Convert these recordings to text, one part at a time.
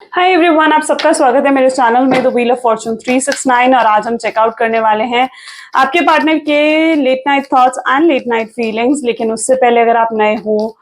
Hi everyone, आप सबका स्वागत है मेरे चैनल में द व्हील ऑफ फॉर्चून 369। और आज हम चेकआउट करने वाले हैं आपके पार्टनर के late night thoughts and late night feelings. लेकिन उससे पहले अगर आप नए हो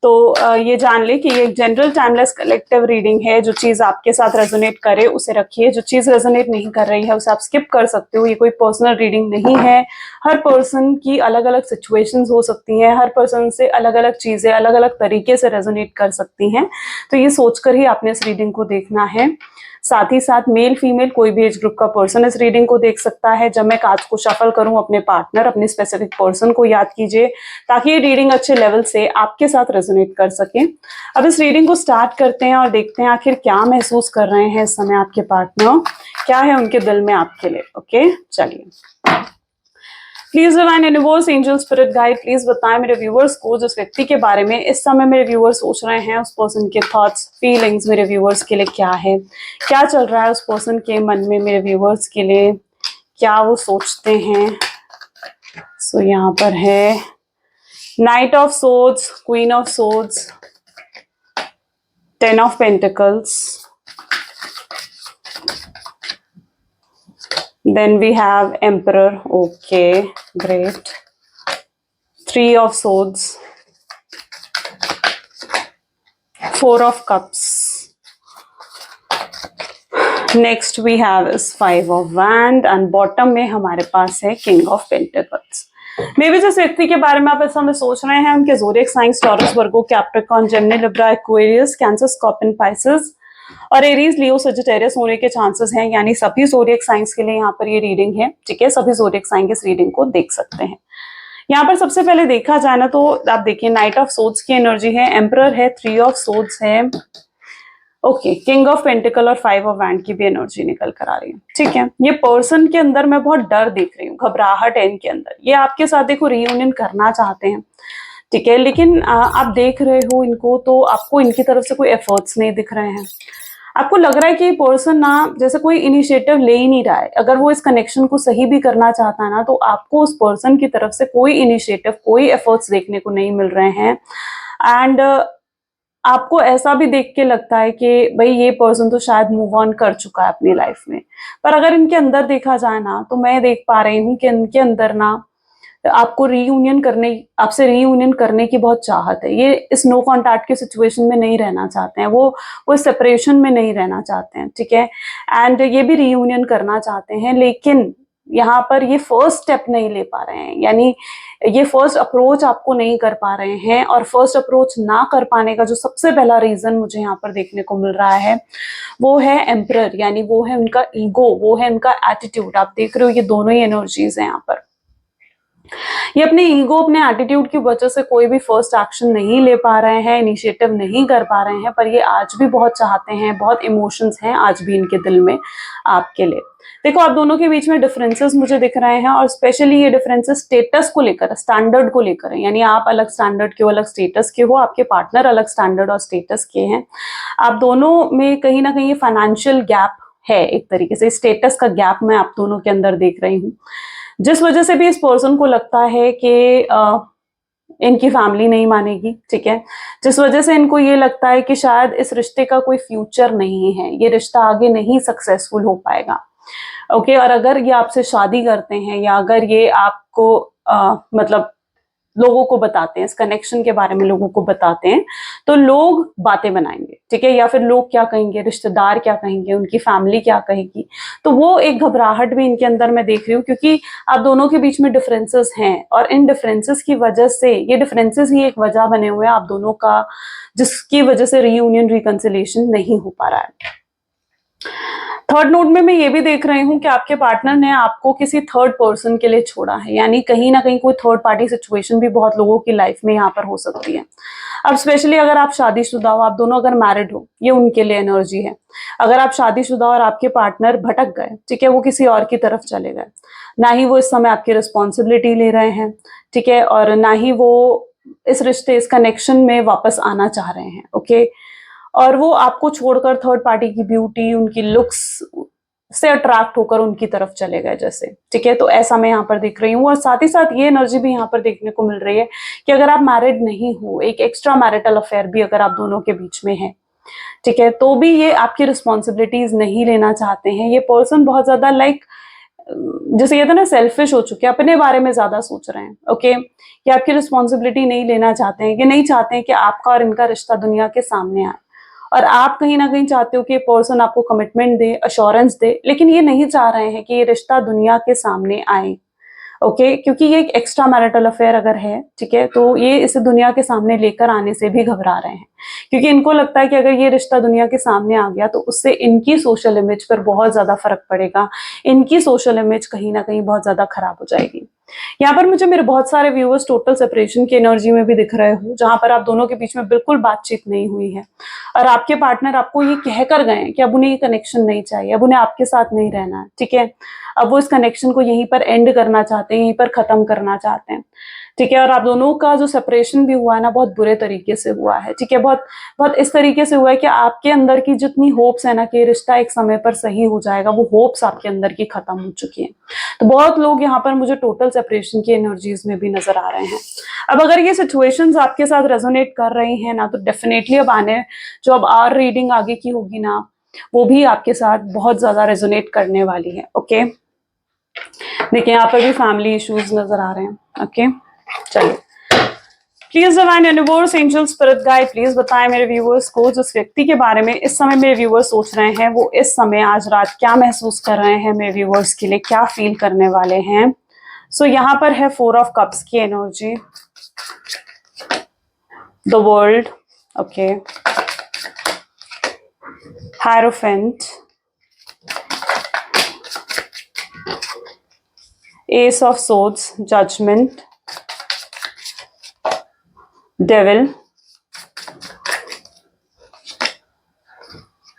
तो ये जान ले कि ये एक जनरल टाइमलेस कलेक्टिव रीडिंग है। जो चीज आपके साथ रेजोनेट करे उसे रखिए, जो चीज रेजोनेट नहीं कर रही है उसे आप स्किप कर सकते हो। ये कोई पर्सनल रीडिंग नहीं है। हर पर्सन की अलग अलग सिचुएशंस हो सकती हैं, हर पर्सन से अलग अलग चीजें अलग अलग तरीके से रेजोनेट कर सकती हैं। तो ये सोचकर ही आपने इस रीडिंग को देखना है। साथ ही साथ मेल फीमेल कोई भी एज ग्रुप का पर्सन इस रीडिंग को देख सकता है। जब मैं कार्ड्स को शफल करूं, अपने पार्टनर, अपने स्पेसिफिक पर्सन को याद कीजिए ताकि ये रीडिंग अच्छे लेवल से आपके साथ रेजोनेट कर सके। अब इस रीडिंग को स्टार्ट करते हैं और देखते हैं आखिर क्या महसूस कर रहे हैं इस समय आपके पार्टनर, क्या है उनके दिल में आपके लिए। ओके, चलिए। Please divine universe, angel, spirit guide, please बताएं मेरे व्यूअर्स को जिस व्यक्ति के बारे में इस समय मेरे व्यूअर्स सोच रहे हैं, उस पर्सन के थॉट्स फीलिंग्स मेरे व्यूअर्स के लिए क्या है, क्या चल रहा है उस पर्सन के मन में मेरे व्यूअर्स के लिए, क्या वो सोचते हैं। सो यहाँ पर है night of swords, queen of swords, 10 of pentacles, then we have emperor. Okay, great. 3 of swords, 4 of cups. Next we have is 5 of wand and bottom में हमारे पास है king of pentacles. मे भी जिस व्यक्ति के बारे में आप इस समय सोच रहे हैं उनके zodiac science Taurus, Virgo, Capricorn, Gemini, Libra, Aquarius, Cancer, Scorpion, Pisces और एरीज, लियो, सजिटेरियस होने के चांसेस हैं। यानी सभी ज़ोडिएक साइंस के लिए यहाँ पर ये रीडिंग है। ठीक है, सभी ज़ोडिएक साइन इस रीडिंग को देख सकते हैं। यहाँ पर सबसे पहले देखा जाए ना तो आप देखिए नाइट ऑफ सोर्ड्स की एनर्जी है, एम्परर है, 3 ऑफ सोर्ड्स है, ओके, किंग ऑफ पेंटिकल और 5 ऑफ वैंड की भी एनर्जी निकल कर आ रही है। ठीक है, ये पर्सन के अंदर मैं बहुत डर देख रही हूँ, घबराहट है इनके अंदर। ये आपके साथ देखो रियूनियन करना चाहते हैं, ठीक है, लेकिन आप देख रहे हो इनको तो आपको इनकी तरफ से कोई एफर्ट्स नहीं दिख रहे हैं। आपको लग रहा है कि ये पर्सन ना जैसे कोई इनिशिएटिव ले ही नहीं रहा है। अगर वो इस कनेक्शन को सही भी करना चाहता है ना तो आपको उस पर्सन की तरफ से कोई इनिशिएटिव, कोई एफर्ट्स देखने को नहीं मिल रहे हैं। एंड आपको ऐसा भी देख के लगता है कि भाई ये पर्सन तो शायद मूव ऑन कर चुका है अपनी लाइफ में। पर अगर इनके अंदर देखा जाए ना तो मैं देख पा रही हूँ कि इनके अंदर ना आपको आपसे रीयूनियन करने की बहुत चाहत है। ये इस नो कॉन्टैक्ट की सिचुएशन में नहीं रहना चाहते हैं, वो सेपरेशन में नहीं रहना चाहते हैं। ठीक है, एंड ये भी रीयूनियन करना चाहते हैं, लेकिन यहाँ पर ये फर्स्ट स्टेप नहीं ले पा रहे हैं। यानी ये फर्स्ट अप्रोच आपको नहीं कर पा रहे हैं। और फर्स्ट अप्रोच ना कर पाने का जो सबसे पहला रीजन मुझे यहाँ पर देखने को मिल रहा है वो है एम्परर, यानी वो है उनका ईगो, वो है उनका एटीट्यूड। आप देख रहे हो ये दोनों ही एनर्जीज हैं यहाँ पर। ये अपने ईगो, अपने एटीट्यूड की वजह से कोई भी फर्स्ट एक्शन नहीं ले पा रहे हैं, इनिशिएटिव नहीं कर पा रहे हैं। पर ये आज भी बहुत चाहते हैं, बहुत इमोशंस हैं आज भी इनके दिल में आपके लिए। देखो, आप दोनों के बीच में डिफरेंसेस मुझे दिख रहे हैं और स्पेशली ये डिफरेंसेस स्टेटस को लेकर, स्टैंडर्ड को लेकर है। यानी आप अलग स्टैंडर्ड के हो, अलग स्टेटस के हो, आपके पार्टनर अलग स्टैंडर्ड और स्टेटस के हैं। आप दोनों में कहीं ना कहीं फाइनेंशियल गैप है, एक तरीके से स्टेटस का गैप मैं आप दोनों के अंदर देख रही हूँ, जिस वजह से भी इस पर्सन को लगता है कि इनकी फैमिली नहीं मानेगी। ठीक है, जिस वजह से इनको ये लगता है कि शायद इस रिश्ते का कोई फ्यूचर नहीं है, ये रिश्ता आगे नहीं सक्सेसफुल हो पाएगा। ओके, और अगर ये आपसे शादी करते हैं या अगर ये आपको मतलब लोगों को बताते हैं, इस कनेक्शन के बारे में लोगों को बताते हैं, तो लोग बातें बनाएंगे। ठीक है, या फिर लोग क्या कहेंगे, रिश्तेदार क्या कहेंगे, उनकी फैमिली क्या कहेगी। तो वो एक घबराहट भी इनके अंदर मैं देख रही हूँ, क्योंकि आप दोनों के बीच में डिफरेंसेस हैं और इन डिफरेंसेस की वजह से, ये डिफरेंसेस ही एक वजह बने हुए हैं आप दोनों का, जिसकी वजह से रीयूनियन, रिकंसिलिएशन नहीं हो पा रहा है। थर्ड नोट में मैं ये भी देख रही हूँ कि आपके पार्टनर ने आपको किसी थर्ड पर्सन के लिए छोड़ा है। यानी कहीं ना कहीं कोई थर्ड पार्टी सिचुएशन भी बहुत लोगों की लाइफ में यहाँ पर हो सकती है। अब स्पेशली अगर आप शादीशुदा हो, आप दोनों अगर मैरिड हो, ये उनके लिए एनर्जी है। अगर आप शादीशुदा और आपके पार्टनर भटक गए, ठीक है, वो किसी और की तरफ चले गए, ना ही वो इस समय आपकी रिस्पॉन्सिबिलिटी ले रहे हैं, ठीक है, और ना ही वो इस रिश्ते, इस कनेक्शन में वापस आना चाह रहे हैं। ओके, और वो आपको छोड़कर थर्ड पार्टी की ब्यूटी, उनकी लुक्स से अट्रैक्ट होकर उनकी तरफ चले गए जैसे। ठीक है, तो ऐसा मैं यहाँ पर देख रही हूँ। और साथ ही साथ ये एनर्जी भी यहाँ पर देखने को मिल रही है कि अगर आप मैरिड नहीं हो, एक एक्स्ट्रा मैरिटल अफेयर भी अगर आप दोनों के बीच में है, ठीक है, तो भी ये आपकी रिस्पॉन्सिबिलिटीज नहीं लेना चाहते हैं। ये पर्सन बहुत ज्यादा लाइक जैसे कहते हैं ना सेल्फिश हो चुके हैं, अपने बारे में ज्यादा सोच रहे हैं। ओके, ये आपकी रिस्पॉन्सिबिलिटी नहीं लेना चाहते हैं, कि नहीं चाहते हैं कि आपका और इनका रिश्ता दुनिया के सामने आए। और आप कहीं ना कहीं चाहते हो कि ये पर्सन आपको कमिटमेंट दे, अश्योरेंस दे, लेकिन ये नहीं चाह रहे हैं कि ये रिश्ता दुनिया के सामने आए। ओके, क्योंकि ये एक एक्स्ट्रा मैरिटल अफेयर अगर है, ठीक है, तो ये इसे दुनिया के सामने लेकर आने से भी घबरा रहे हैं, क्योंकि इनको लगता है कि अगर ये रिश्ता दुनिया के सामने आ गया तो उससे इनकी सोशल इमेज पर बहुत ज्यादा फर्क पड़ेगा, इनकी सोशल इमेज कहीं ना कहीं बहुत ज्यादा खराब हो जाएगी। यहाँ पर मुझे मेरे बहुत सारे व्यूअर्स टोटल सेपरेशन की एनर्जी में भी दिख रहे हो, जहां पर आप दोनों के बीच में बिल्कुल बातचीत नहीं हुई है, और आपके पार्टनर आपको ये कह कर गए हैं कि अब उन्हें ये कनेक्शन नहीं चाहिए, अब उन्हें आपके साथ नहीं रहना है। ठीक है, अब वो इस कनेक्शन को यहीं पर एंड करना चाहते हैं, यहीं पर खत्म करना चाहते हैं। ठीक है, और आप दोनों का जो सेपरेशन भी हुआ है ना, बहुत बुरे तरीके से हुआ है। ठीक है, बहुत बहुत इस तरीके से हुआ है कि आपके अंदर की जितनी होप्स है ना कि रिश्ता एक समय पर सही हो जाएगा, वो होप्स आपके अंदर की खत्म हो चुकी हैं। तो बहुत लोग यहाँ पर मुझे टोटल सेपरेशन की एनर्जीज में भी नजर आ रहे हैं। अब अगर ये सिचुएशंस आपके साथ रेजोनेट कर रही हैं ना, तो डेफिनेटली अब आने जो अब आर रीडिंग आगे की होगी ना, वो भी आपके साथ बहुत ज्यादा रेजोनेट करने वाली है। ओके, देखिए यहाँ पर भी फैमिली इश्यूज नजर आ रहे हैं। ओके, चलिए, please divine universe, angel, spirit guide, please बताएं मेरे व्यूअर्स को, जिस व्यक्ति के बारे में इस समय मेरे व्यूअर्स सोच रहे हैं, वो इस समय आज रात क्या महसूस कर रहे हैं, मेरे व्यूअर्स के लिए क्या फील करने वाले हैं। सो यहाँ पर है 4 ऑफ कप्स की energy, the world, okay, hierophant, ace of swords, judgement, devil,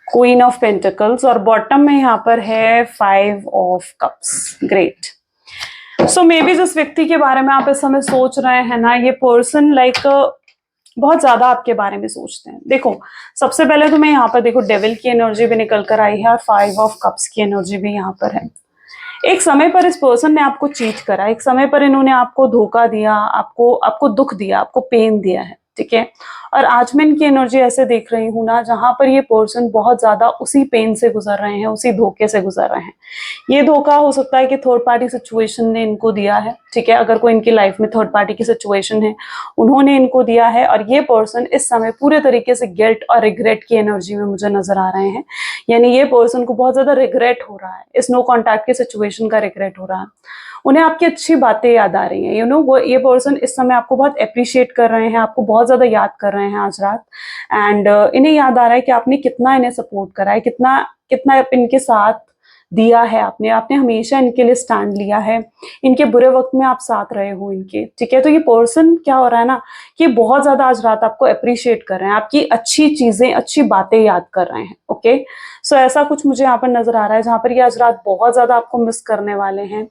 queen of pentacles, और बॉटम में यहाँ पर है 5 of cups. Great. So maybe जिस व्यक्ति के बारे में आप इस समय सोच रहे हैं ना, ये पर्सन लाइक बहुत ज्यादा आपके बारे में सोचते हैं। देखो, सबसे पहले तो मैं यहाँ पर देखो डेविल की एनर्जी भी निकल कर आई है और 5 ऑफ कप्स की एनर्जी भी यहाँ पर है। एक समय पर इस पर्सन ने आपको चीट करा, एक समय पर इन्होंने आपको धोखा दिया, आपको दुख दिया, आपको पेन दिया है। ठीक है, और आज मैं इनकी एनर्जी ऐसे देख रही हूं ना, जहां पर ये पर्सन बहुत ज्यादा उसी पेन से गुजर रहे हैं, उसी धोखे से गुजर रहे हैं। ये धोखा हो सकता है कि थर्ड पार्टी सिचुएशन ने इनको दिया है। ठीक है, अगर कोई इनकी लाइफ में थर्ड पार्टी की सिचुएशन है, उन्होंने इनको दिया है, और ये पर्सन इस समय पूरे तरीके से गिल्ट और रिग्रेट की एनर्जी में मुझे नजर आ रहे हैं। यानी ये पर्सन को बहुत ज्यादा रिग्रेट हो रहा है, इस नो कॉन्टैक्ट की सिचुएशन का रिग्रेट हो रहा है। उन्हें आपकी अच्छी बातें याद आ रही हैं। वो ये पर्सन इस समय आपको बहुत अप्रिशिएट कर रहे हैं, आपको बहुत ज्यादा याद कर रहे हैं आज रात। एंड इन्हें याद आ रहा है कि आपने कितना इन्हें सपोर्ट करा है, कितना कितना इनके साथ दिया है, आपने हमेशा इनके लिए स्टैंड लिया है, इनके बुरे वक्त में आप साथ रहे हो इनके। ठीक है, तो ये पर्सन क्या हो रहा है ना कि बहुत ज्यादा आज रात आपको अप्रिशिएट कर रहे हैं, आपकी अच्छी चीजें, अच्छी बातें याद कर रहे हैं। ओके, सो ऐसा कुछ मुझे यहाँ पर नजर आ रहा है, जहां पर ये आज रात बहुत ज्यादा आपको मिस करने वाले हैं।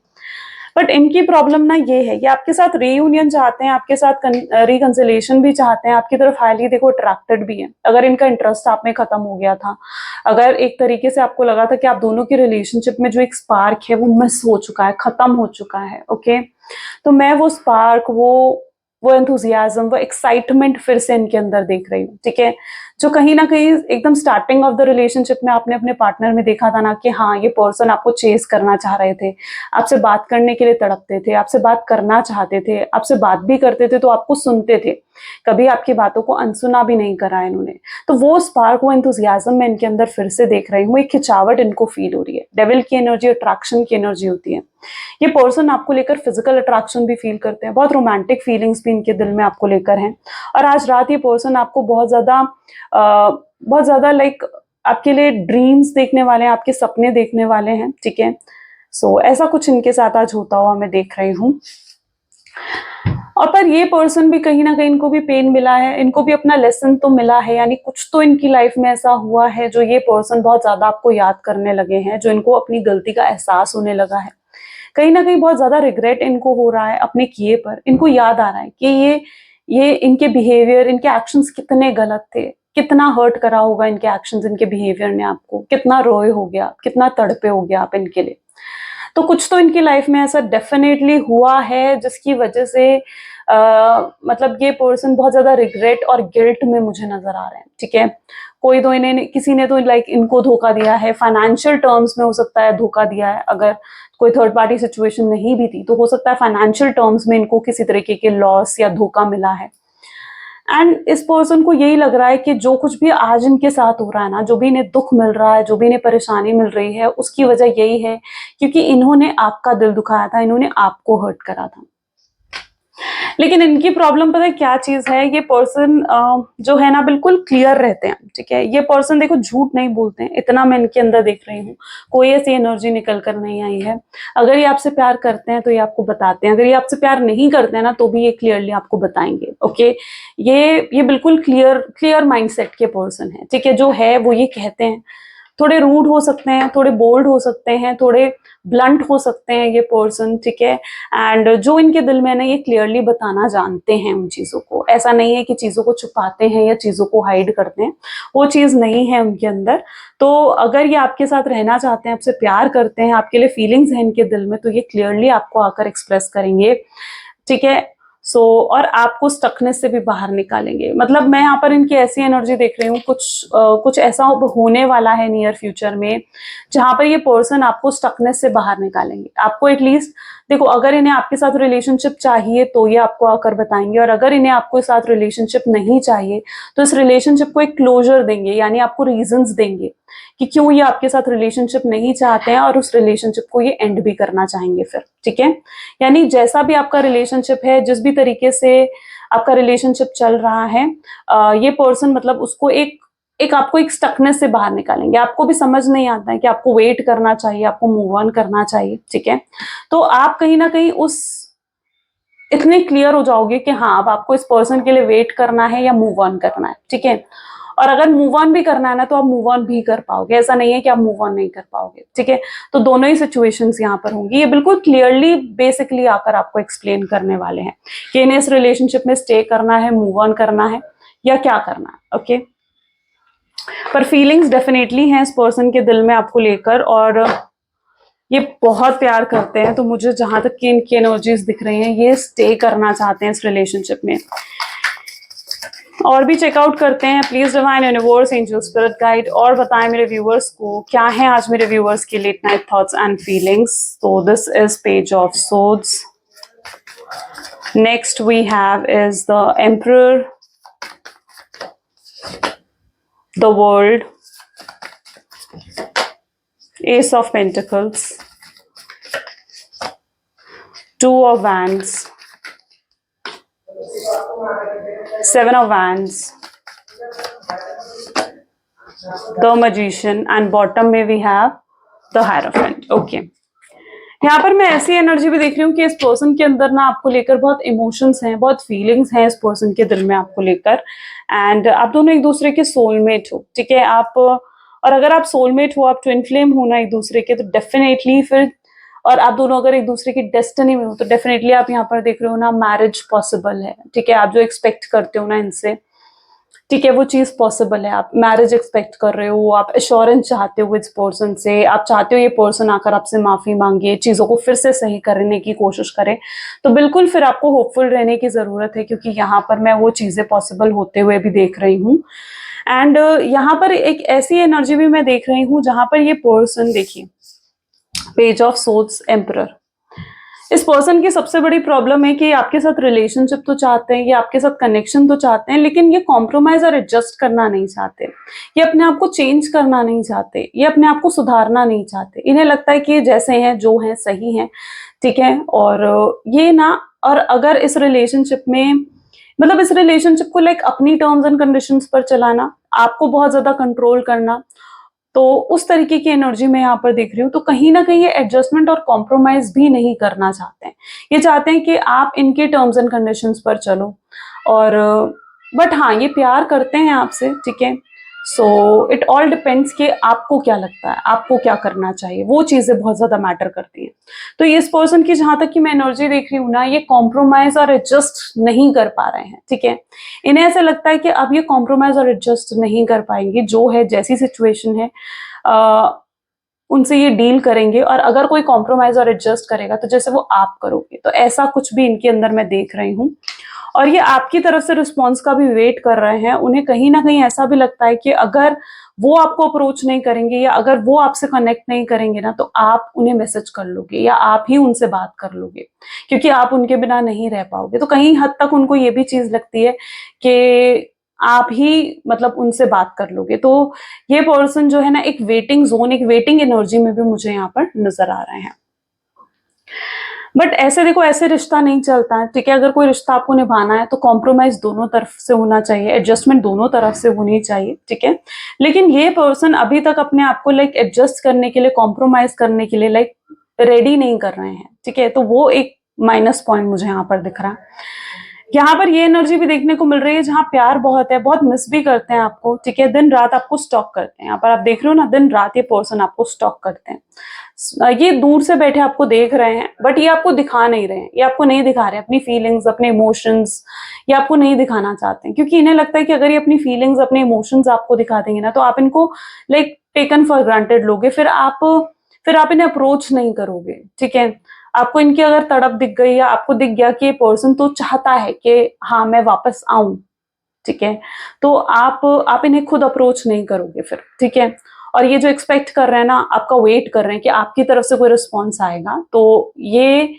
बट इनकी प्रॉब्लम ना ये है, ये आपके साथ रीयूनियन चाहते हैं, आपके साथ रिकंसिलिएशन भी चाहते हैं, आपकी तरफ हाईली देखो अट्रैक्टेड भी है। अगर इनका इंटरेस्ट आप में खत्म हो गया था, अगर एक तरीके से आपको लगा था कि आप दोनों की रिलेशनशिप में जो एक स्पार्क है वो मिस हो चुका है, खत्म हो चुका है, ओके, तो मैं वो स्पार्क, वो एंथुजियाज्म, वो एक्साइटमेंट फिर से इनके अंदर देख रही हूँ। ठीक है, जो कहीं ना कहीं एकदम स्टार्टिंग ऑफ द रिलेशनशिप में आपने अपने पार्टनर में देखा था ना कि हाँ, ये पर्सन आपको चेस करना चाह रहे थे, आपसे बात करने के लिए तड़पते थे, आपसे बात करना चाहते थे, आपसे बात भी करते थे तो आपको सुनते थे, कभी आपकी बातों को अनसुना भी नहीं करा इन्होंने। तो वो स्पार्क, वो एंथुजियाज्म मैं इनके अंदर फिर से देख रही हूँ, एक खिंचावट इनको फील हो रही है। डेविल की एनर्जी अट्रैक्शन की एनर्जी होती है। ये पर्सन आपको लेकर फिजिकल अट्रैक्शन भी फील करते हैं, बहुत रोमांटिक फीलिंग्स भी इनके दिल में आपको लेकर हैं। और आज रात ये पर्सन आपको बहुत ज्यादा लाइक आपके लिए ड्रीम्स देखने वाले हैं, आपके सपने देखने वाले हैं। ठीक है, सो ऐसा कुछ इनके साथ आज होता हुआ मैं देख रही हूँ। और पर ये पर्सन भी कहीं ना कहीं, इनको भी पेन मिला है, इनको भी अपना लेसन तो मिला है, यानी कुछ तो इनकी लाइफ में ऐसा हुआ है जो ये पर्सन बहुत ज्यादा आपको याद करने लगे हैं, जो इनको अपनी गलती का एहसास होने लगा है। कहीं ना कहीं बहुत ज्यादा रिग्रेट इनको हो रहा है अपने किए पर। इनको याद आ रहा है कि ये इनके बिहेवियर, इनके एक्शंस कितने गलत थे, कितना हर्ट करा होगा इनके एक्शंस, इनके बिहेवियर ने आपको, कितना रोए हो गया, कितना तड़पे हो गया आप इनके लिए। तो कुछ तो इनकी लाइफ में ऐसा डेफिनेटली हुआ है जिसकी वजह से मतलब ये पर्सन बहुत ज्यादा रिग्रेट और गिल्ट में मुझे नजर आ रहे हैं। ठीक है, कोई तो इन्हें किसी ने तो लाइक इनको धोखा दिया है, फाइनेंशियल टर्म्स में हो सकता है धोखा दिया है। अगर कोई थर्ड पार्टी सिचुएशन नहीं भी थी तो हो सकता है फाइनेंशियल टर्म्स में इनको किसी तरीके के लॉस या धोखा मिला है। एंड इस पर्सन को यही लग रहा है कि जो कुछ भी आज इनके साथ हो रहा है ना, जो भी इन्हें दुख मिल रहा है, जो भी इन्हें परेशानी मिल रही है, उसकी वजह यही है क्योंकि इन्होंने आपका दिल दुखाया था, इन्होंने आपको हर्ट करा था। लेकिन इनकी प्रॉब्लम पता है क्या चीज है, ये पर्सन जो है ना बिल्कुल क्लियर रहते हैं, ठीक है। ये पर्सन देखो झूठ नहीं बोलते हैं, इतना मैं इनके अंदर देख रही हूँ, कोई ऐसी एनर्जी निकल कर नहीं आई है। अगर ये आपसे प्यार करते हैं तो ये आपको बताते हैं, अगर ये आपसे प्यार नहीं करते हैं ना तो भी ये क्लियरली आपको बताएंगे। ओके, ये बिल्कुल क्लियर माइंडसेट के पर्सन है, ठीक है। जो है वो ये कहते हैं, थोड़े रूड हो सकते हैं, थोड़े बोल्ड हो सकते हैं, थोड़े ब्लंट हो सकते हैं ये पर्सन, ठीक है। एंड जो इनके दिल में है ना ये क्लियरली बताना जानते हैं उन चीजों को। ऐसा नहीं है कि चीजों को छुपाते हैं या चीजों को हाइड करते हैं, वो चीज नहीं है उनके अंदर। तो अगर ये आपके साथ रहना चाहते हैं, आपसे प्यार करते हैं, आपके लिए फीलिंग्स हैं इनके दिल में, तो ये क्लियरली आपको आकर एक्सप्रेस करेंगे, ठीक है। और आपको स्टकनेस से भी बाहर निकालेंगे। मतलब मैं यहाँ पर इनकी ऐसी एनर्जी देख रही हूँ, कुछ ऐसा होने वाला है नियर फ्यूचर में जहां पर ये पर्सन आपको स्टकनेस से बाहर निकालेंगे। आपको एटलीस्ट देखो, अगर इन्हें आपके साथ रिलेशनशिप चाहिए तो ये आपको आकर बताएंगे, और अगर इन्हें आपके साथ रिलेशनशिप नहीं चाहिए तो इस रिलेशनशिप को एक क्लोजर देंगे, यानी आपको रीजंस देंगे कि क्यों ये आपके साथ रिलेशनशिप नहीं चाहते हैं, और उस रिलेशनशिप को ये एंड भी करना चाहेंगे फिर, ठीक है। यानी जैसा भी आपका रिलेशनशिप है, जिस भी तरीके से आपका रिलेशनशिप चल रहा है, ये पर्सन मतलब उसको आपको एक स्टकनेस से बाहर निकालेंगे। आपको भी समझ नहीं आता है कि आपको वेट करना चाहिए, आपको मूव ऑन करना चाहिए, ठीक है। तो आप कहीं ना कहीं इतने क्लियर हो जाओगे कि हाँ अब आपको इस पर्सन के लिए वेट करना है या मूव ऑन करना है, ठीक है। और अगर मूव ऑन भी करना है ना तो आप मूव ऑन भी कर पाओगे, ऐसा नहीं है कि आप मूव ऑन नहीं कर पाओगे, ठीक है। तो दोनों ही सिचुएशंस यहाँ पर होंगी। ये बिल्कुल क्लियरली बेसिकली आकर आपको एक्सप्लेन करने वाले हैं कि इन्हें इस रिलेशनशिप में स्टे करना है, मूव ऑन करना है या क्या करना है, ओके। पर फीलिंग्स डेफिनेटली हैं इस पर्सन के दिल में आपको लेकर, और ये बहुत प्यार करते हैं। तो मुझे जहां तक कि इनकी एनर्जीज दिख रही हैं, ये स्टे करना चाहते हैं इस रिलेशनशिप में। और भी चेकआउट करते हैं please divine universe, angel, spirit guide, और बताएं मेरे व्यूअर्स को क्या है आज मेरे व्यूअर्स के late night thoughts and feelings. तो this is page of swords. Next we have is the emperor, the world, ace of pentacles, two of wands, Seven of Wands, the Magician, and bottom में we have the Hierophant. Okay. यहाँ पर मैं ऐसी energy भी देख रही हूँ कि इस पर्सन के अंदर ना आपको लेकर बहुत इमोशंस हैं, बहुत फीलिंग्स हैं इस पर्सन के दिल में आपको लेकर। एंड आप दोनों एक दूसरे के सोलमेट हो, ठीक है। और अगर आप सोलमेट हो, आप ट्विन फ्लेम हो ना एक दूसरे के, तो डेफिनेटली फिर, और आप दोनों अगर एक दूसरे की डेस्टिनी में हो तो डेफिनेटली आप यहाँ पर देख रहे हो ना मैरिज पॉसिबल है, ठीक है। आप जो एक्सपेक्ट करते हो ना इनसे, ठीक है, वो चीज पॉसिबल है। आप मैरिज एक्सपेक्ट कर रहे हो, आप एश्योरेंस चाहते हो इस पर्सन से, आप चाहते हो ये पर्सन आकर आपसे माफी मांगे, चीजों को फिर से सही करने की कोशिश करे। तो बिल्कुल फिर आपको होपफुल रहने की जरूरत है, क्योंकि यहाँ पर मैं वो चीजें पॉसिबल होते हुए भी देख रही हूँ। एंड यहाँ पर एक ऐसी एनर्जी भी मैं देख रही हूँ जहां पर ये पर्सन, देखिए पेज ऑफ सोर्ड्स, एम्परर, इस पर्सन की सबसे बड़ी प्रॉब्लम है कि आपके साथ रिलेशनशिप तो चाहते हैं, ये आपके साथ कनेक्शन तो चाहते हैं, लेकिन ये कॉम्प्रोमाइज और एडजस्ट करना नहीं चाहते, ये अपने आप को चेंज करना नहीं चाहते, ये अपने आप को सुधारना नहीं चाहते। इन्हें लगता है कि ये जैसे हैं, जो हैं, सही हैं, ठीक है। और ये ना, और अगर इस रिलेशनशिप में, मतलब इस रिलेशनशिप को लाइक अपनी टर्म्स एंड कंडीशंस पर चलाना, आपको बहुत ज्यादा कंट्रोल करना, तो उस तरीके की एनर्जी में यहाँ पर देख रही हूँ। तो कहीं ना कहीं ये एडजस्टमेंट और कॉम्प्रोमाइज भी नहीं करना चाहते हैं, ये चाहते हैं कि आप इनके टर्म्स एंड कंडीशंस पर चलो। और बट हाँ, ये प्यार करते हैं आपसे, ठीक है। सो इट ऑल डिपेंड्स कि आपको क्या लगता है, आपको क्या करना चाहिए, वो चीजें बहुत ज्यादा मैटर करती हैं। तो इस पर्सन की जहां तक कि मैं एनर्जी देख रही हूँ ना, ये कॉम्प्रोमाइज और एडजस्ट नहीं कर पा रहे हैं, ठीक है। इन्हें ऐसा लगता है कि अब ये कॉम्प्रोमाइज और एडजस्ट नहीं कर पाएंगे, जो है जैसी सिचुएशन है उनसे ये डील करेंगे, और अगर कोई कॉम्प्रोमाइज और एडजस्ट करेगा तो जैसे वो आप करोगे, तो ऐसा कुछ भी इनके अंदर मैं देख रही हूँ। और ये आपकी तरफ से रिस्पॉन्स का भी वेट कर रहे हैं। उन्हें कहीं ना कहीं ऐसा भी लगता है कि अगर वो आपको अप्रोच नहीं करेंगे या अगर वो आपसे कनेक्ट नहीं करेंगे ना, तो आप उन्हें मैसेज कर लोगे या आप ही उनसे बात कर लोगे, क्योंकि आप उनके बिना नहीं रह पाओगे। तो कहीं हद तक उनको ये भी चीज लगती है कि आप ही मतलब उनसे बात कर लोगे। तो ये पर्सन जो है ना, एक वेटिंग जोन, एक वेटिंग एनर्जी में भी मुझे यहाँ पर नजर आ रहे हैं। बट ऐसे देखो, ऐसे रिश्ता नहीं चलता है, ठीक है। अगर कोई रिश्ता आपको निभाना है तो कॉम्प्रोमाइज दोनों तरफ से होना चाहिए, एडजस्टमेंट दोनों तरफ से होनी चाहिए, ठीक है। लेकिन ये पर्सन अभी तक अपने आप को लाइक एडजस्ट करने के लिए, कॉम्प्रोमाइज करने के लिए लाइक रेडी नहीं कर रहे हैं, ठीक है। तो वो एक माइनस पॉइंट मुझे यहाँ पर दिख रहा है। यहाँ पर ये एनर्जी भी देखने को मिल रही है जहाँ प्यार बहुत है, बहुत मिस भी करते हैं आपको, ठीक है। दिन रात आपको स्टॉक करते हैं। यहाँ पर आप देख रहे हो ना, दिन रात ये पर्सन आपको स्टॉक करते हैं। ये दूर से बैठे आपको देख रहे हैं, बट ये आपको दिखा नहीं रहे हैं, ये आपको नहीं दिखा रहे हैं अपनी फीलिंग्स, अपने इमोशंस, ये आपको नहीं दिखाना चाहते हैं, क्योंकि इन्हें लगता है कि अगर ये अपनी फीलिंग्स, अपने इमोशंस आपको दिखा देंगे ना, तो आप इनको लाइक टेकन फॉर ग्रांटेड लोगे, फिर आप इन्हें अप्रोच नहीं करोगे, ठीक है। आपको इनकी अगर तड़प दिख गई या आपको दिख गया कि ये पर्सन तो चाहता है कि हाँ मैं वापस आऊं, ठीक है, तो आप इन्हें खुद अप्रोच नहीं करोगे फिर, ठीक है। और ये जो एक्सपेक्ट कर रहे हैं ना, आपका वेट कर रहे हैं कि आपकी तरफ से कोई रिस्पॉन्स आएगा, तो ये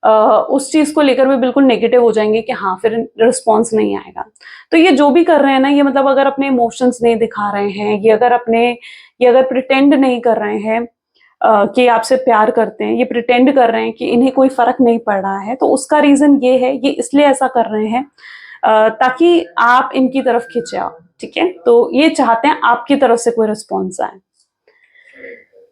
उस चीज को लेकर भी बिल्कुल नेगेटिव हो जाएंगे कि हाँ फिर रिस्पॉन्स नहीं आएगा। तो ये जो भी कर रहे हैं ना, ये मतलब अगर अपने इमोशंस नहीं दिखा रहे हैं, ये अगर प्रिटेंड नहीं कर रहे हैं कि आपसे प्यार करते हैं, ये प्रिटेंड कर रहे हैं कि इन्हें कोई फर्क नहीं पड़ रहा है, तो उसका रीजन ये है, ये इसलिए ऐसा कर रहे हैं ताकि आप इनकी तरफ खिंचे आओ, ठीक है। तो ये चाहते हैं आपकी तरफ से कोई रिस्पॉन्स आए,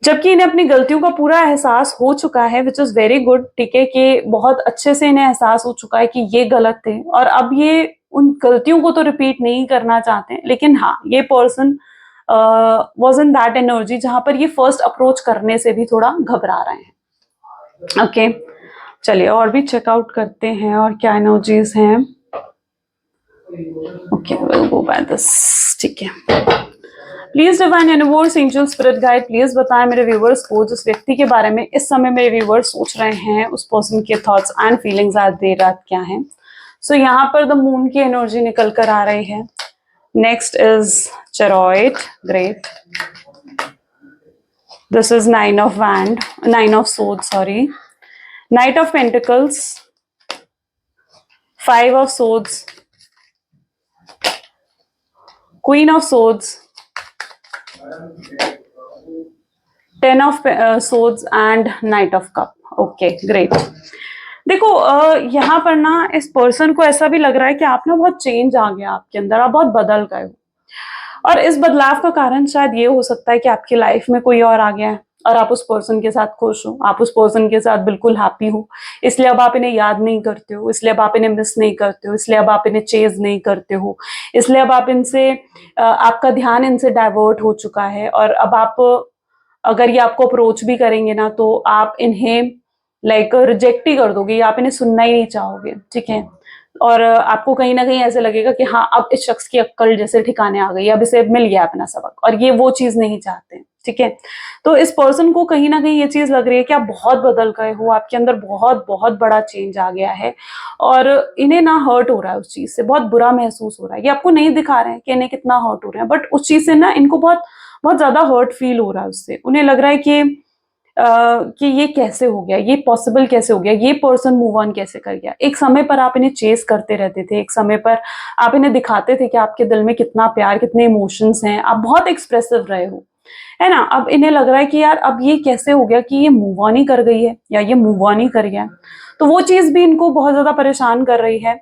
जबकि इन्हें अपनी गलतियों का पूरा एहसास हो चुका है, विच इज वेरी गुड, ठीक है, कि बहुत अच्छे से इन्हें एहसास हो चुका है कि ये गलत थे, और अब ये उन गलतियों को तो रिपीट नहीं करना चाहते। लेकिन हाँ, ये person was in that energy जहां पर ये फर्स्ट अप्रोच करने से भी थोड़ा घबरा रहे हैं। ओके, चलिए और भी चेकआउट करते हैं और क्या एनर्जीज हैं। Okay, will go by this, ठीक है। Please divine universe, angel, spirit guide, please बताएं मेरे व्यूवर्स को जिस व्यक्ति के बारे में इस समय मेरे व्यूवर्स सोच रहे हैं, उस पर्सन के थॉट्स एंड फीलिंग्स आज देर रात क्या हैं। सो यहाँ पर द मून की एनर्जी निकल कर आ रही है। Next is chariot, great. This is nine of swords, sorry, knight of pentacles, 5 of swords, queen of swords, 10 of swords and knight of cup. Okay, great. देखो यहाँ पर ना इस पर्सन को ऐसा भी लग रहा है कि आप ना बहुत चेंज आ गया आपके अंदर, आप बहुत बदल गए हो, और इस बदलाव का कारण शायद ये हो सकता है कि आपकी लाइफ में कोई और आ गया है और आप उस पर्सन के साथ खुश हो, आप उस पर्सन के साथ बिल्कुल हैप्पी हो, इसलिए अब आप इन्हें याद नहीं करते हो, इसलिए अब आप इन्हें मिस नहीं करते हो, इसलिए अब आप इन्हें चेज नहीं करते हो, इसलिए अब आप इनसे आपका ध्यान इनसे डाइवर्ट हो चुका है, और अब आप अगर ये आपको अप्रोच भी करेंगे ना, तो आप इन्हें लाइक रिजेक्ट ही कर दोगे या आप इन्हें सुनना ही नहीं चाहोगे, ठीक है। और आपको कहीं ना कहीं ऐसे लगेगा कि हाँ अब इस शख्स की अक्ल जैसे ठिकाने आ गई, अब इसे मिल गया अपना सबक, और ये वो चीज नहीं चाहते, ठीक है। तो इस पर्सन को कहीं ना कहीं ये चीज लग रही है कि आप बहुत बदल गए हो, आपके अंदर बहुत बहुत बड़ा चेंज आ गया है, और इन्हें ना हर्ट हो रहा है उस चीज से, बहुत बुरा महसूस हो रहा है। ये आपको नहीं दिखा रहे हैं कि इन्हें कितना हर्ट हो रहा है, बट उस चीज से ना इनको बहुत बहुत ज्यादा हर्ट फील हो रहा है उससे। उन्हें लग रहा है कि ये कैसे हो गया, ये पॉसिबल कैसे हो गया, ये पर्सन मूव ऑन कैसे कर गया। एक समय पर आप इन्हें चेस करते रहते थे, एक समय पर आप इन्हें दिखाते थे कि आपके दिल में कितना प्यार, कितने इमोशंस हैं, आप बहुत एक्सप्रेसिव रहे हो, है ना। अब इन्हें लग रहा है कि यार अब ये कैसे हो गया कि ये मूव ऑन ही कर गई है या ये मूव ऑन ही कर गया। तो वो चीज भी इनको बहुत ज्यादा परेशान कर रही है।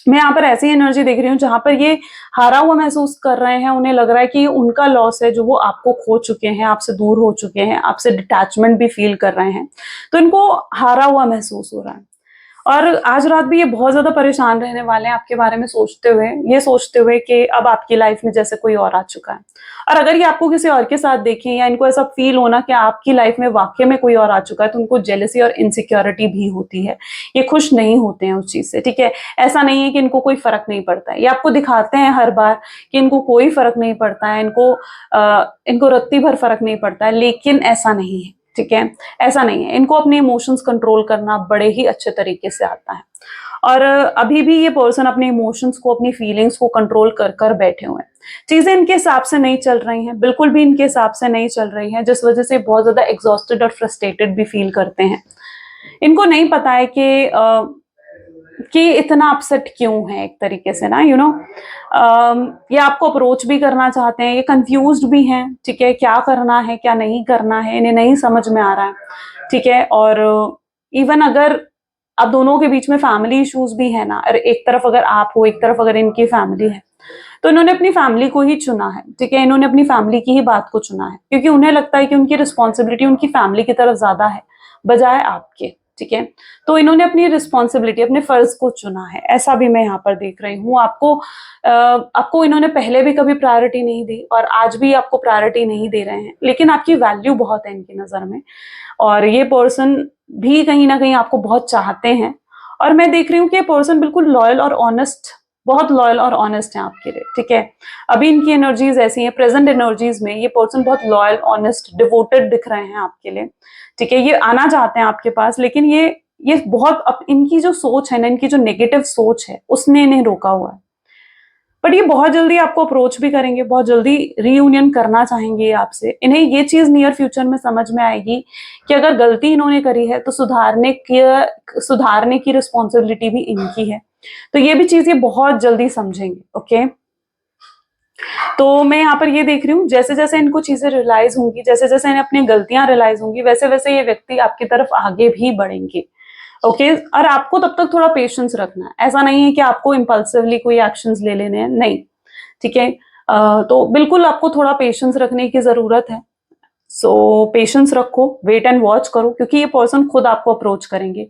मैं यहाँ पर ऐसी एनर्जी देख रही हूँ जहां पर ये हारा हुआ महसूस कर रहे हैं, उन्हें लग रहा है कि उनका लॉस है जो वो आपको खो चुके हैं, आपसे दूर हो चुके हैं, आपसे डिटैचमेंट भी फील कर रहे हैं, तो इनको हारा हुआ महसूस हो रहा है। और आज रात भी ये बहुत ज्यादा परेशान रहने वाले हैं आपके बारे में सोचते हुए, ये सोचते हुए कि अब आपकी लाइफ में जैसे कोई और आ चुका है। और अगर ये आपको किसी और के साथ देखें या इनको ऐसा फील होना कि आपकी लाइफ में वाकई में कोई और आ चुका है, तो उनको जेलसी और इनसिक्योरिटी भी होती है। ये खुश नहीं होते हैं उस चीज से, ठीक है। ऐसा नहीं है कि इनको कोई फर्क नहीं पड़ता है, ये आपको दिखाते हैं हर बार कि इनको कोई फर्क नहीं पड़ता है, इनको रत्ती भर फर्क नहीं पड़ता है, लेकिन ऐसा नहीं है, ठीक है। ऐसा नहीं है, इनको अपने इमोशंस कंट्रोल करना बड़े ही अच्छे तरीके से आता है। और अभी भी ये पर्सन अपने इमोशंस को, अपनी फीलिंग्स को कंट्रोल कर कर बैठे हुए हैं। चीजें इनके हिसाब से नहीं चल रही हैं, बिल्कुल भी इनके हिसाब से नहीं चल रही हैं, जिस वजह से बहुत ज्यादा एग्जॉस्टेड और फ्रस्ट्रेटेड भी फील करते हैं। इनको नहीं पता है कि इतना अपसेट क्यों है, एक तरीके से ना, ये आपको अप्रोच भी करना चाहते हैं, ये कंफ्यूज्ड भी हैं, ठीक है। क्या करना है क्या नहीं करना है इन्हें नहीं समझ में आ रहा है, ठीक है। और इवन अगर अब दोनों के बीच में फैमिली इश्यूज भी है ना, और एक तरफ अगर आप हो, एक तरफ अगर इनकी फैमिली है, तो इन्होंने अपनी फैमिली को ही चुना है, ठीक है। इन्होंने अपनी फैमिली की ही बात को चुना है, क्योंकि उन्हें लगता है कि उनकी रिस्पॉन्सिबिलिटी उनकी फैमिली की तरफ ज्यादा है बजाय आपके, ठीक है। तो इन्होंने अपनी रिस्पॉन्सिबिलिटी, अपने फर्ज को चुना है, ऐसा भी मैं यहाँ पर देख रही हूँ। आपको इन्होंने पहले भी कभी प्रायोरिटी नहीं दी और आज भी आपको प्रायोरिटी नहीं दे रहे हैं, लेकिन आपकी वैल्यू बहुत है इनकी नजर में। और ये पर्सन भी कहीं ना कहीं आपको बहुत चाहते हैं। और मैं देख रही हूँ कि ये पर्सन बिल्कुल लॉयल और ऑनेस्ट, बहुत लॉयल और ऑनेस्ट है आपके लिए, ठीक है। अभी इनकी एनर्जीज ऐसी हैं, प्रेजेंट एनर्जीज में ये पर्सन बहुत लॉयल, ऑनेस्ट, डिवोटेड दिख रहे हैं आपके लिए, ठीक है। ये आना चाहते हैं आपके पास, लेकिन ये बहुत इनकी जो सोच है ना, इनकी जो नेगेटिव सोच है, उसने इन्हें रोका हुआ है। बट ये बहुत जल्दी आपको अप्रोच भी करेंगे, बहुत जल्दी रीयूनियन करना चाहेंगे आपसे। इन्हें ये चीज नियर फ्यूचर में समझ में आएगी कि अगर गलती इन्होंने करी है तो सुधारने की रिस्पॉन्सिबिलिटी भी इनकी है। तो ये भी चीज ये बहुत जल्दी समझेंगे, ओके। तो मैं यहाँ पर ये देख रही हूँ, जैसे जैसे इनको चीजें रियलाइज होंगी, जैसे जैसे इन्हें अपनी गलतियां रियलाइज होंगी, वैसे वैसे ये व्यक्ति आपकी तरफ आगे भी बढ़ेंगे, ओके। और आपको तब तक थोड़ा पेशेंस रखना है, ऐसा नहीं है कि आपको इम्पल्सिवली कोई एक्शंस ले लेने हैं, नहीं, ठीक है। तो बिल्कुल आपको थोड़ा पेशेंस रखने की जरूरत है। सो पेशेंस रखो, वेट एंड वॉच करो, क्योंकि ये पर्सन खुद आपको अप्रोच करेंगे।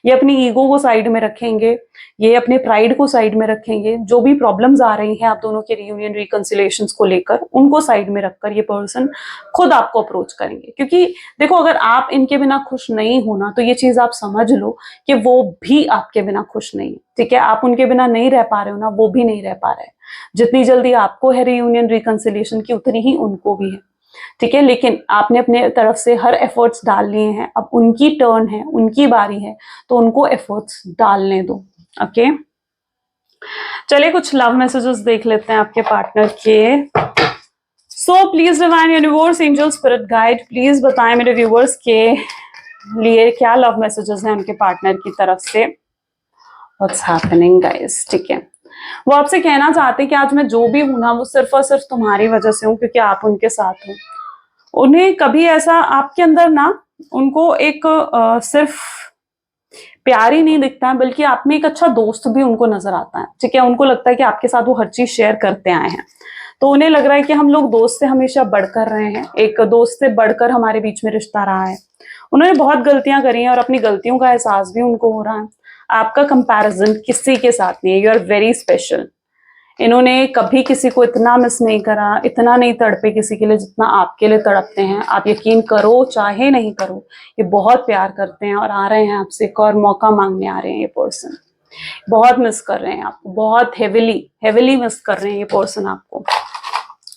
ये अपनी ईगो को साइड में रखेंगे, ये अपने प्राइड को साइड में रखेंगे, जो भी प्रॉब्लम्स आ रही हैं आप दोनों के रियूनियन रिकंसिलिएशंस को लेकर, उनको साइड में रखकर ये पर्सन खुद आपको अप्रोच करेंगे। क्योंकि देखो, अगर आप इनके बिना खुश नहीं होना, तो ये चीज आप समझ लो कि वो भी आपके बिना खुश नहीं है, ठीक है। आप उनके बिना नहीं रह पा रहे हो ना, वो भी नहीं रह पा रहे। जितनी जल्दी आपको है रियूनियन रिकंसिलिएशन की, उतनी ही उनको भी है, ठीक है। लेकिन आपने अपने तरफ से हर एफर्ट्स डाल लिए हैं, अब उनकी टर्न है, उनकी बारी है, तो उनको एफर्ट्स डालने दो, ओके। चलिए कुछ लव मैसेजेस देख लेते हैं आपके पार्टनर के। So please divine universe, angel, spirit guide, please बताएं मेरे व्यूवर्स के लिए क्या लव मैसेजेस हैं उनके पार्टनर की तरफ से। व्हाट्स हैपनिंग गाइस, ठीक है। वो आपसे कहना चाहते हैं कि आज मैं जो भी हूं ना, वो सिर्फ और सिर्फ तुम्हारी वजह से हूं, क्योंकि आप उनके साथ हो। उन्हें कभी ऐसा आपके अंदर ना, उनको एक सिर्फ प्यार ही नहीं दिखता है, बल्कि आप में एक अच्छा दोस्त भी उनको नजर आता है, ठीक है। उनको लगता है कि आपके साथ वो हर चीज शेयर करते आए हैं, तो उन्हें लग रहा है कि हम लोग दोस्त से हमेशा बढ़कर रहे हैं, एक दोस्त से बढ़कर हमारे बीच में रिश्ता रहा है। उन्होंने बहुत गलतियां करी हैं और अपनी गलतियों का एहसास भी उनको हो रहा है। आपका कंपैरिजन किसी के साथ नहीं है, यू आर वेरी स्पेशल। इन्होंने कभी किसी को इतना मिस नहीं करा, इतना नहीं तड़पे किसी के लिए जितना आपके लिए तड़पते हैं। आप यकीन करो चाहे नहीं करो, ये बहुत प्यार करते हैं और आ रहे हैं आपसे एक और मौका मांगने आ रहे हैं। ये पर्सन बहुत मिस कर रहे हैं आपको, बहुत हेविली मिस कर रहे हैं ये पर्सन आपको,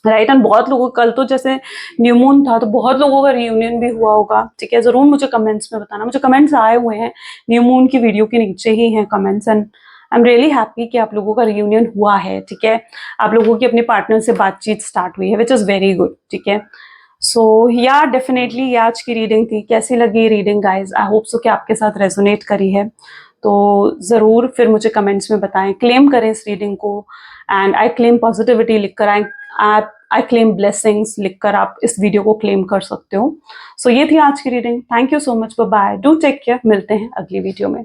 राइट। एंड बहुत लोगों, कल तो जैसे न्यू मून था, तो बहुत लोगों का रियूनियन भी हुआ होगा, ठीक है। जरूर मुझे कमेंट्स में बताना, मुझे कमेंट्स आए हुए हैं न्यू मून की वीडियो के नीचे ही हैं comments, and I am really happy कि आप लोगों का रियूनियन हुआ है, ठीक है। आप लोगों की अपने पार्टनर से बातचीत स्टार्ट हुई है, विच इज वेरी गुड, ठीक है। सो या डेफिनेटली ये आज की रीडिंग थी। कैसी लगी reading guys? I hope so कि आपके साथ रेजोनेट करी है, तो जरूर फिर मुझे कमेंट्स में बताएं। क्लेम करें इस रीडिंग को, एंड आई क्लेम पॉजिटिविटी लिखकर, आई क्लेम ब्लेसिंग्स लिखकर आप इस वीडियो को क्लेम कर सकते हो। सो ये थी आज की reading. Thank you so much, bye, do take care. मिलते हैं अगली वीडियो में।